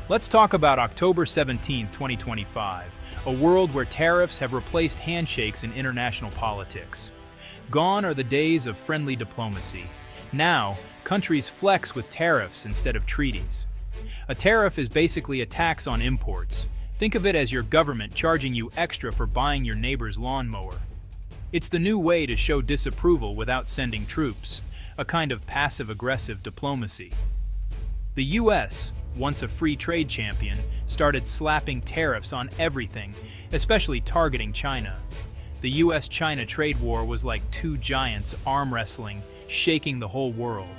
Let's talk about October 17, 2025, a world where tariffs have replaced handshakes in international politics. Gone are the days of friendly diplomacy. Now, countries flex with tariffs instead of treaties. A tariff is basically a tax on imports. Think of it as your government charging you extra for buying your neighbor's lawnmower. It's the new way to show disapproval without sending troops, a kind of passive-aggressive diplomacy. The US, once a free trade champion, started slapping tariffs on everything, especially targeting China. The US-China trade war was like two giants arm wrestling, shaking the whole world.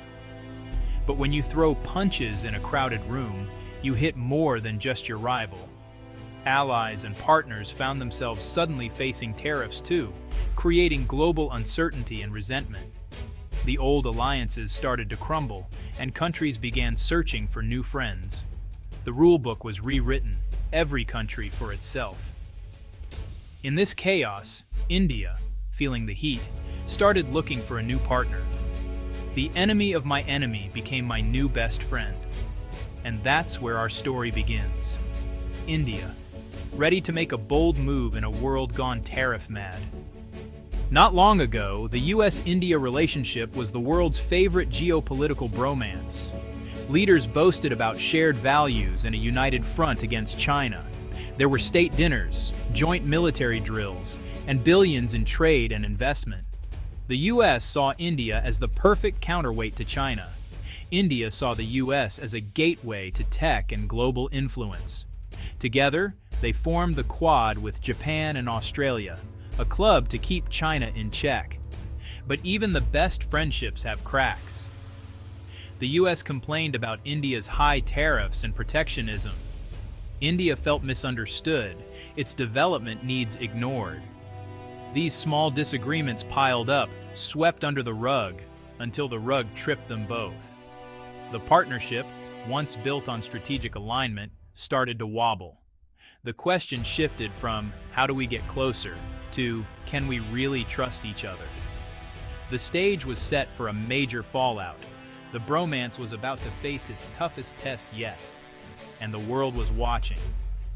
But when you throw punches in a crowded room, you hit more than just your rival. Allies and partners found themselves suddenly facing tariffs too, creating global uncertainty and resentment. The old alliances started to crumble, and countries began searching for new friends. The rulebook was rewritten, every country for itself. In this chaos, India, feeling the heat, started looking for a new partner. The enemy of my enemy became my new best friend. And that's where our story begins. India, ready to make a bold move in a world gone tariff mad. Not long ago, the US-India relationship was the world's favorite geopolitical bromance. Leaders boasted about shared values and a united front against China. There were state dinners, joint military drills, and billions in trade and investment. The US saw India as the perfect counterweight to China. India saw the US as a gateway to tech and global influence. Together, they formed the Quad with Japan and Australia, a club to keep China in check. But even the best friendships have cracks. The US complained about India's high tariffs and protectionism. India felt misunderstood, its development needs ignored. These small disagreements piled up, swept under the rug, until the rug tripped them both. The partnership, once built on strategic alignment, started to wobble. The question shifted from, how do we get closer, to, can we really trust each other? The stage was set for a major fallout. The bromance was about to face its toughest test yet. And the world was watching.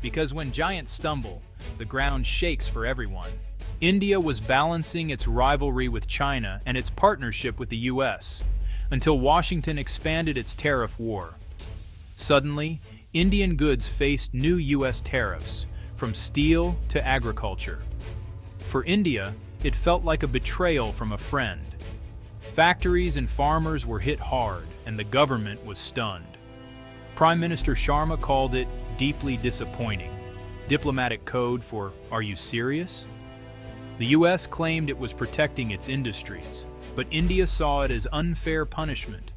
Because when giants stumble, the ground shakes for everyone. India was balancing its rivalry with China and its partnership with the US, until Washington expanded its tariff war. Suddenly, Indian goods faced new US tariffs, from steel to agriculture. For India, it felt like a betrayal from a friend. Factories and farmers were hit hard, and the government was stunned. Prime Minister Sharma called it deeply disappointing, diplomatic code for, "Are you serious?" The US claimed it was protecting its industries, but India saw it as unfair punishment.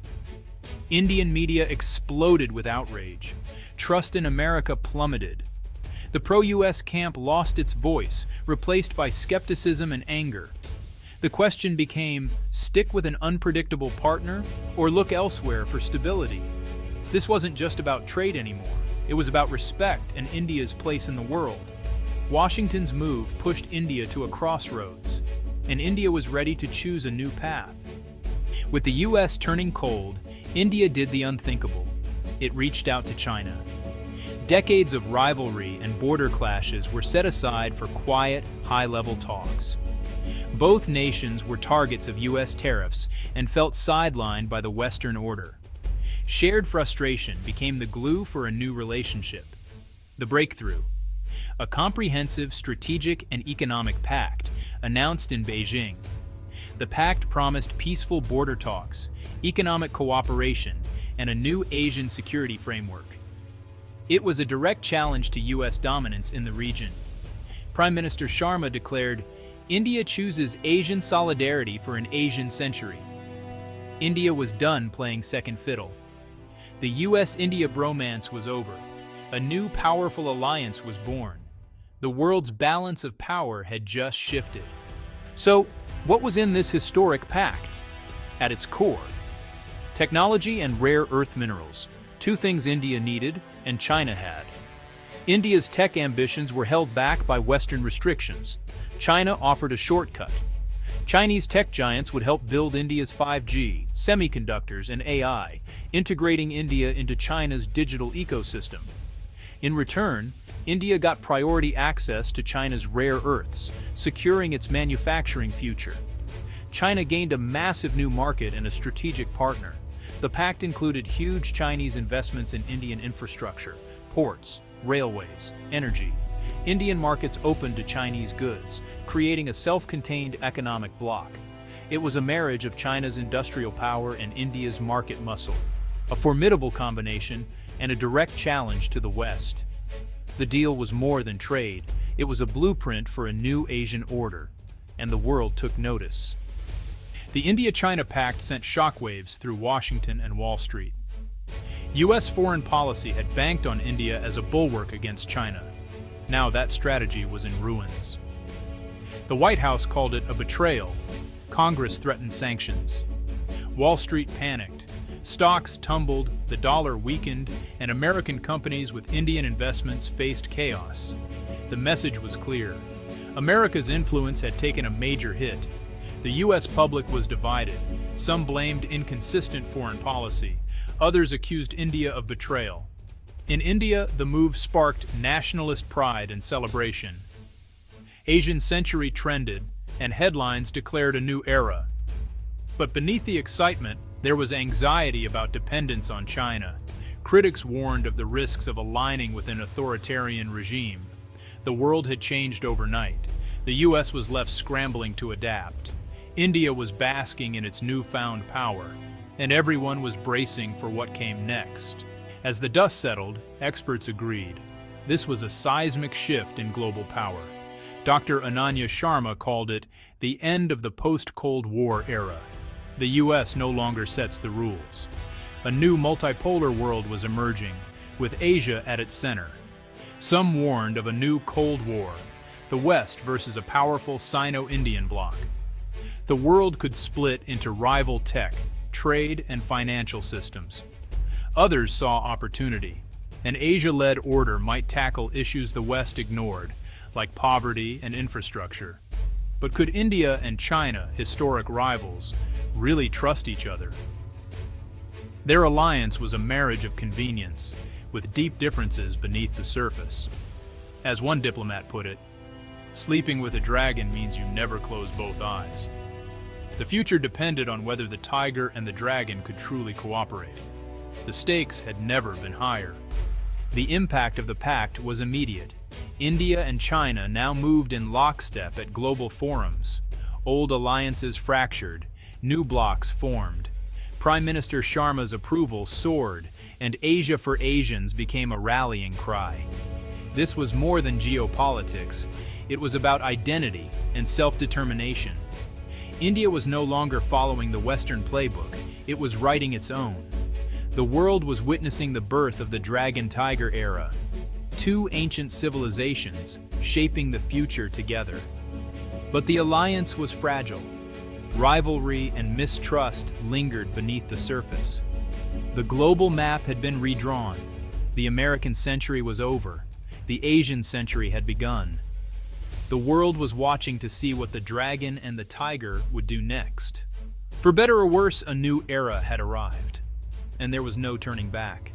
Indian media exploded with outrage. Trust in America plummeted. The pro-US camp lost its voice, replaced by skepticism and anger. The question became, stick with an unpredictable partner or look elsewhere for stability? This wasn't just about trade anymore. It was about respect and India's place in the world. Washington's move pushed India to a crossroads, and India was ready to choose a new path. With the US turning cold, India did the unthinkable. It reached out to China. Decades of rivalry and border clashes were set aside for quiet, high-level talks. Both nations were targets of US tariffs and felt sidelined by the Western order. Shared frustration became the glue for a new relationship. The breakthrough, a comprehensive strategic and economic pact announced in Beijing. The pact promised peaceful border talks, economic cooperation, and a new Asian security framework. It was a direct challenge to US dominance in the region. Prime Minister Sharma declared, "India chooses Asian solidarity for an Asian century." India was done playing second fiddle. The US-India bromance was over. A new powerful alliance was born. The world's balance of power had just shifted. So, what was in this historic pact? At its core, technology and rare earth minerals, two things India needed and China had. India's tech ambitions were held back by Western restrictions. China offered a shortcut. Chinese tech giants would help build India's 5G, semiconductors, and AI, integrating India into China's digital ecosystem. In return, India got priority access to China's rare earths, securing its manufacturing future. China gained a massive new market and a strategic partner. The pact included huge Chinese investments in Indian infrastructure, ports, railways, energy. Indian markets opened to Chinese goods, creating a self-contained economic bloc. It was a marriage of China's industrial power and India's market muscle, a formidable combination and a direct challenge to the West. The deal was more than trade, it was a blueprint for a new Asian order, and the world took notice. The India-China Pact sent shockwaves through Washington and Wall Street. U.S. foreign policy had banked on India as a bulwark against China. Now that strategy was in ruins. The White House called it a betrayal. Congress threatened sanctions. Wall Street panicked. Stocks tumbled, the dollar weakened, and American companies with Indian investments faced chaos. The message was clear. America's influence had taken a major hit. The U.S. public was divided. Some blamed inconsistent foreign policy. Others accused India of betrayal. In India, the move sparked nationalist pride and celebration. Asian century trended, and headlines declared a new era. But beneath the excitement, there was anxiety about dependence on China. Critics warned of the risks of aligning with an authoritarian regime. The world had changed overnight. The U.S. was left scrambling to adapt. India was basking in its newfound power, and everyone was bracing for what came next. As the dust settled, experts agreed. This was a seismic shift in global power. Dr. Ananya Sharma called it the end of the post-Cold War era. The U.S. no longer sets the rules. A new multipolar world was emerging, with Asia at its center. Some warned of a new Cold War, the West versus a powerful Sino-Indian bloc. The world could split into rival tech, trade, and financial systems. Others saw opportunity. An Asia-led order might tackle issues the West ignored, like poverty and infrastructure. But could India and China, historic rivals, really trust each other? Their alliance was a marriage of convenience, with deep differences beneath the surface. As one diplomat put it, sleeping with a dragon means you never close both eyes. The future depended on whether the tiger and the dragon could truly cooperate. The stakes had never been higher. The impact of the pact was immediate. India and China now moved in lockstep at global forums. Old alliances fractured, new blocs formed. Prime Minister Sharma's approval soared, and Asia for Asians became a rallying cry. This was more than geopolitics. It was about identity and self-determination. India was no longer following the Western playbook, it was writing its own. The world was witnessing the birth of the Dragon-Tiger era. Two ancient civilizations shaping the future together. But the alliance was fragile. Rivalry and mistrust lingered beneath the surface. The global map had been redrawn. The American century was over. The Asian century had begun. The world was watching to see what the dragon and the tiger would do next. For better or worse, a new era had arrived, and there was no turning back.